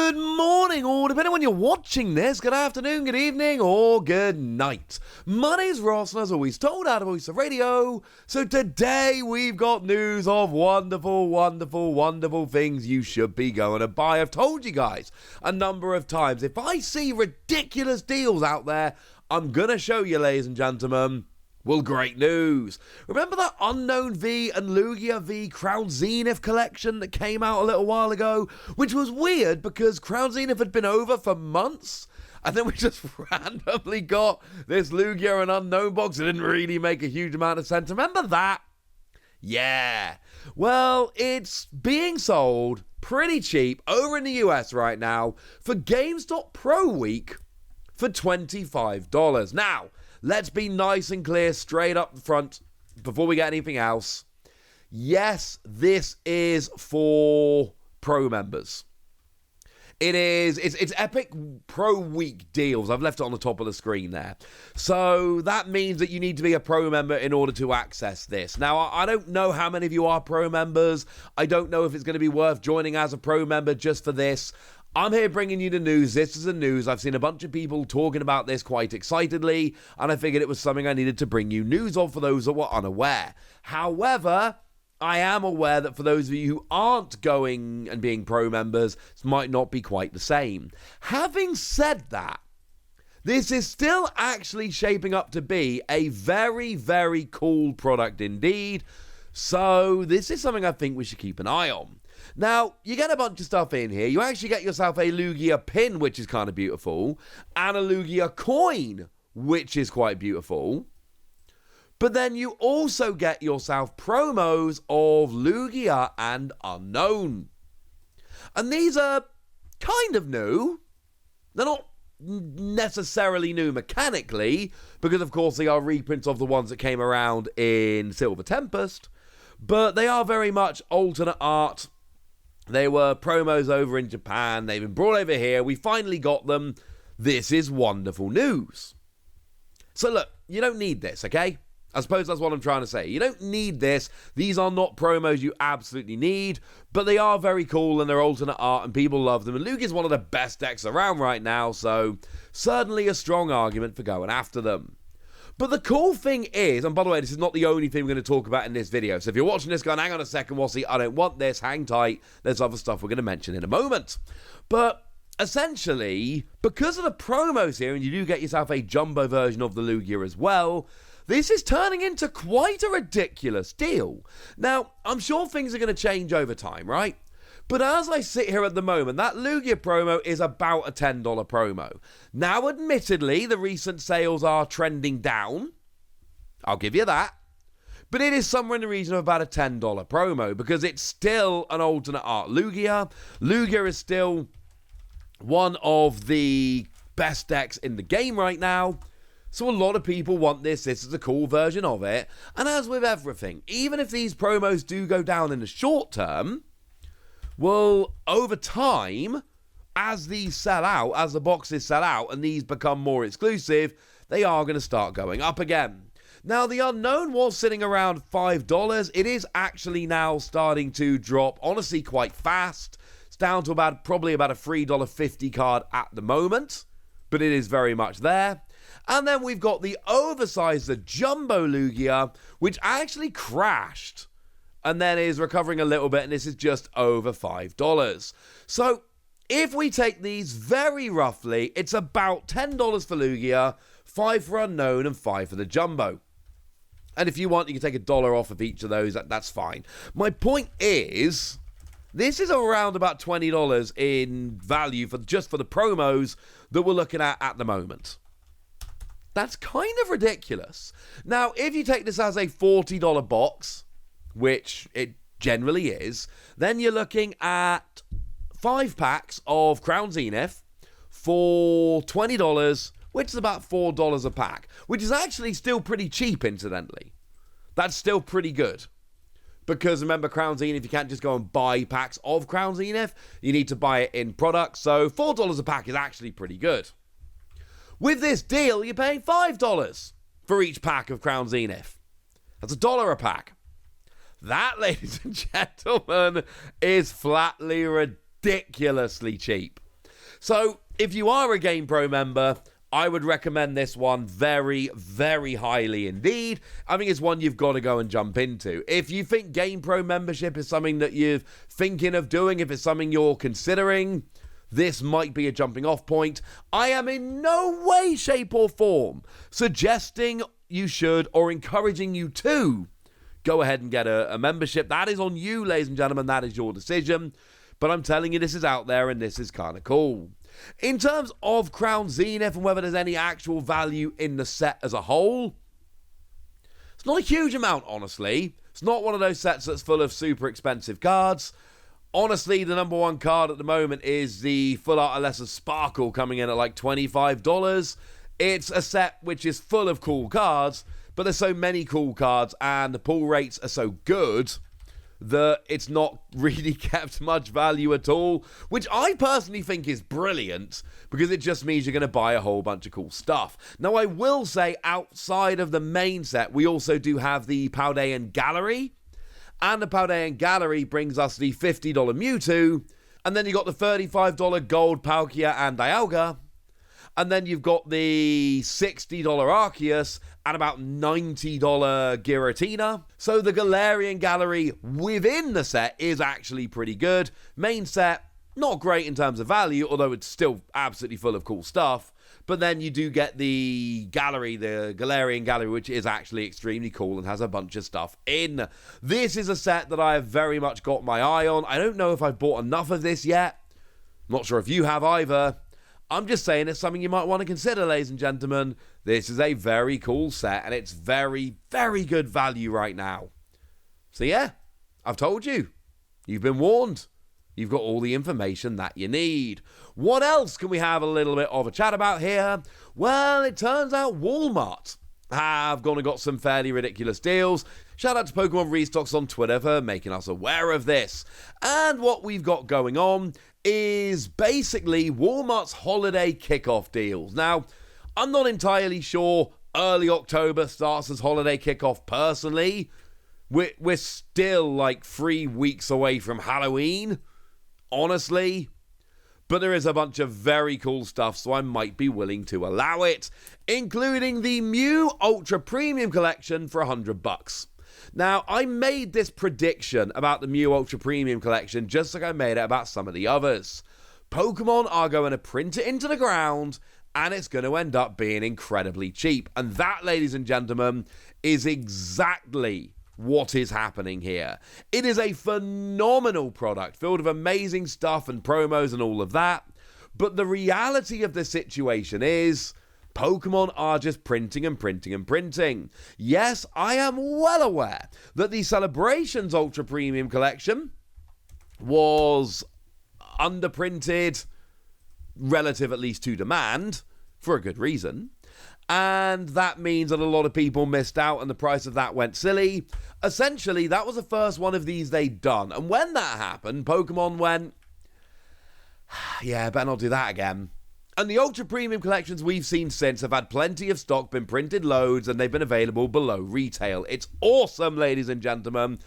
Good morning, or depending on when you're watching this, good afternoon, good evening, or good night. My name's Ross, and as always, told out of Voice of Radio. So today we've got news of wonderful, wonderful, wonderful things you should be going to buy. I've told you guys a number of times, if I see ridiculous deals out there, I'm going to show you, ladies and gentlemen. Well, great news. Remember that Unknown V and Lugia V Crown Zenith collection that came out a little while ago? Which was weird because Crown Zenith had been over for months. And then we just randomly got this Lugia and Unknown box. It didn't really make a huge amount of sense. Remember that? Yeah. Well, it's being sold pretty cheap over in the US right now for GameStop Pro Week for $25. Now, let's be nice and clear straight up front before we get anything else. Yes, this is for pro members. It's Epic Pro Week deals. I've left it on the top of the screen there. So that means that you need to be a pro member in order to access this. Now, I don't know how many of you are pro members. I don't know if it's going to be worth joining as a pro member just for this. I'm here bringing you the news. This is the news. I've seen a bunch of people talking about this quite excitedly, and I figured it was something I needed to bring you news of for those that were unaware. However, I am aware that for those of you who aren't going and being pro members, this might not be quite the same. Having said that, this is still actually shaping up to be a very, very cool product indeed. So this is something I think we should keep an eye on. Now, you get a bunch of stuff in here. You actually get yourself a Lugia pin, which is kind of beautiful, and a Lugia coin, which is quite beautiful. But then you also get yourself promos of Lugia and Unknown. And these are kind of new. They're not necessarily new mechanically, because of course they are reprints of the ones that came around in Silver Tempest, but they are very much alternate art. They were promos over in Japan. They've been brought over here. We finally got them. This is wonderful news. So look, you don't need this, okay? I suppose that's what I'm trying to say. You don't need this. These are not promos you absolutely need, but they are very cool and they're alternate art and people love them. And Lugia is one of the best decks around right now, so certainly a strong argument for going after them. But the cool thing is, and by the way, this is not the only thing we're going to talk about in this video. So if you're watching this going, hang on a second, Wassy, I don't want this, hang tight. There's other stuff we're going to mention in a moment. But essentially, because of the promos here, and you do get yourself a jumbo version of the Lugia as well, this is turning into quite a ridiculous deal. Now, I'm sure things are going to change over time, right? But as I sit here at the moment, that Lugia promo is about a $10 promo. Now, admittedly, the recent sales are trending down. I'll give you that. But it is somewhere in the region of about a $10 promo because it's still an alternate art Lugia. Lugia is still one of the best decks in the game right now. So a lot of people want this. This is a cool version of it. And as with everything, even if these promos do go down in the short term, well, over time, as these sell out, as the boxes sell out and these become more exclusive, they are going to start going up again. Now, the Unknown was sitting around $5. It is actually now starting to drop, honestly, quite fast. It's down to probably about a $3.50 card at the moment, but it is very much there. And then we've got the oversized, the Jumbo Lugia, which actually crashed and then is recovering a little bit, and this is just over $5. So if we take these very roughly, it's about $10 for Lugia, $5 for Unknown, and $5 for the Jumbo. And if you want, you can take $1 off of each of those. That's fine. My point is, this is around about $20 in value for just for the promos that we're looking at the moment. That's kind of ridiculous. Now, if you take this as a $40 box, which it generally is, then you're looking at 5 packs of Crown Zenith for $20, which is about $4 a pack, which is actually still pretty cheap, incidentally. That's still pretty good. Because remember, Crown Zenith, you can't just go and buy packs of Crown Zenith. You need to buy it in product, so $4 a pack is actually pretty good. With this deal, you're paying $5 for each pack of Crown Zenith. That's $1 a pack. That, ladies and gentlemen, is flatly ridiculously cheap. So, if you are a Game Pro member, I would recommend this one very, very highly indeed. I think it's one you've got to go and jump into. If you think Game Pro membership is something that you're thinking of doing, if it's something you're considering, this might be a jumping off point. I am in no way, shape, or form suggesting you should or encouraging you to go ahead and get a membership. That is on you, ladies and gentlemen. That is your decision. But I'm telling you, this is out there and this is kind of cool. In terms of Crown Zenith and whether there's any actual value in the set as a whole, it's not a huge amount, honestly. It's not one of those sets that's full of super expensive cards. Honestly, the number one card at the moment is the Full Art Alessa Sparkle coming in at like $25. It's a set which is full of cool cards, but there's so many cool cards and the pull rates are so good that it's not really kept much value at all, which I personally think is brilliant because it just means you're going to buy a whole bunch of cool stuff. Now, I will say outside of the main set, we also do have the Paldean Gallery, and the Paldean Gallery brings us the $50 Mewtwo, and then you got the $35 Gold Palkia and Dialga, and then you've got the $60 Arceus and about $90 Giratina. So the Galarian Gallery within the set is actually pretty good. Main set, not great in terms of value, although it's still absolutely full of cool stuff. But then you do get the Gallery, the Galarian Gallery, which is actually extremely cool and has a bunch of stuff in. This is a set that I have very much got my eye on. I don't know if I've bought enough of this yet. I'm not sure if you have either. I'm just saying it's something you might want to consider, ladies and gentlemen. This is a very cool set, and it's very, very good value right now. So yeah, I've told you. You've been warned. You've got all the information that you need. What else can we have a little bit of a chat about here? Well, it turns out Walmart have gone and got some fairly ridiculous deals. Shout out to Pokemon Restocks on Twitter for making us aware of this. And what we've got going on is basically Walmart's holiday kickoff deals. Now, I'm not entirely sure early October starts as holiday kickoff personally. We're still like 3 weeks away from Halloween, honestly. But there is a bunch of very cool stuff, so I might be willing to allow it, including the Mew Ultra Premium Collection for $100. Now, I made this prediction about the Mew Ultra Premium Collection just like I made it about some of the others. Pokemon are going to print it into the ground, and it's going to end up being incredibly cheap. And that, ladies and gentlemen, is exactly what is happening here. It is a phenomenal product filled with amazing stuff and promos and all of that. But the reality of the situation is Pokemon are just printing and printing and printing. Yes, I am well aware that the Celebrations Ultra Premium Collection was underprinted relative at least to demand for a good reason. And that means that a lot of people missed out and the price of that went silly. Essentially, that was the first one of these they'd done. And when that happened, Pokemon went, yeah, better not do that again. And the Ultra Premium collections we've seen since have had plenty of stock, been printed loads, and they've been available below retail. It's awesome, ladies and gentlemen.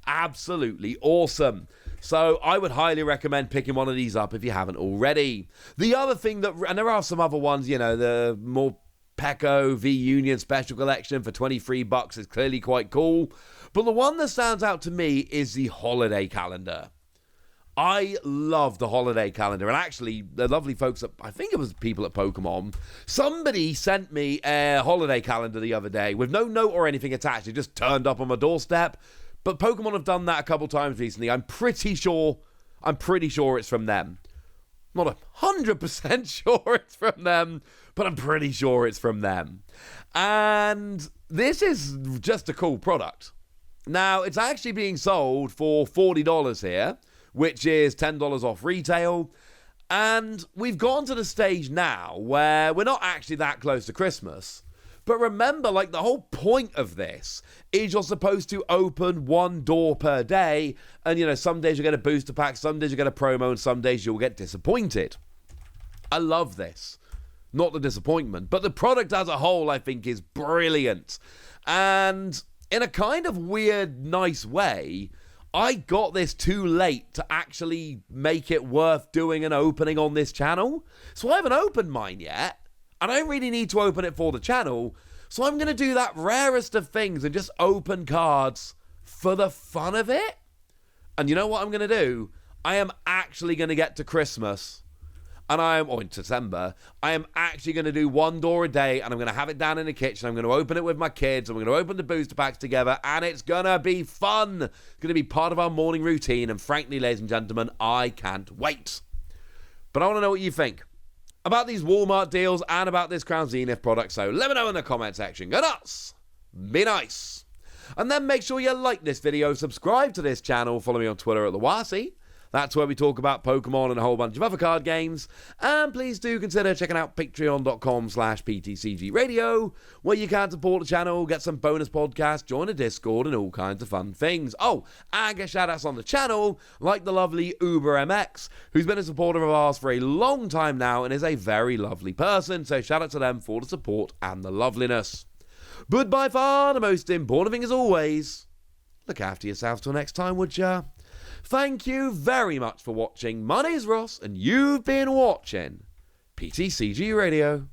Absolutely awesome. So I would highly recommend picking one of these up if you haven't already. The other thing that, and there are some other ones, you know, the more Peko V Union Special Collection for $23 is clearly quite cool. But the one that stands out to me is the holiday calendar. I love the holiday calendar, and actually the lovely folks at, I think it was people at Pokemon, somebody sent me a holiday calendar the other day with no note or anything attached. It just turned up on my doorstep. But Pokemon have done that a couple times recently. I'm pretty sure it's from them. Not 100% sure it's from them, but I'm pretty sure it's from them. And this is just a cool product. Now, it's actually being sold for $40 here, which is $10 off retail. And we've gone to the stage now where we're not actually that close to Christmas. But remember, like, the whole point of this is you're supposed to open one door per day. And, you know, some days you get a booster pack, some days you get a promo, and some days you'll get disappointed. I love this. Not the disappointment. But the product as a whole, I think, is brilliant. And in a kind of weird, nice way, I got this too late to actually make it worth doing an opening on this channel. So I haven't opened mine yet. And I don't really need to open it for the channel. So I'm going to do that rarest of things and just open cards for the fun of it. And you know what I'm going to do? I am actually going to get to Christmas. Or in December, I am actually going to do one door a day, and I'm going to have it down in the kitchen. I'm going to open it with my kids, and we're going to open the booster packs together, and it's going to be fun. It's going to be part of our morning routine, and frankly, ladies and gentlemen, I can't wait. But I want to know what you think about these Walmart deals and about this Crown Zenith product, so let me know in the comment section. Go nuts! Be nice! And then make sure you like this video, subscribe to this channel, follow me on Twitter at TheWasi. That's where we talk about Pokemon and a whole bunch of other card games. And please do consider checking out patreon.com/PTCG Radio, where you can support the channel, get some bonus podcasts, join a Discord, and all kinds of fun things. Oh, and get shoutouts on the channel, like the lovely Uber MX, who's been a supporter of ours for a long time now and is a very lovely person. So shout out to them for the support and the loveliness. But by far, the most important thing as always, look after yourselves till next time, would ya? Thank you very much for watching. My name's Ross, and you've been watching PTCG Radio.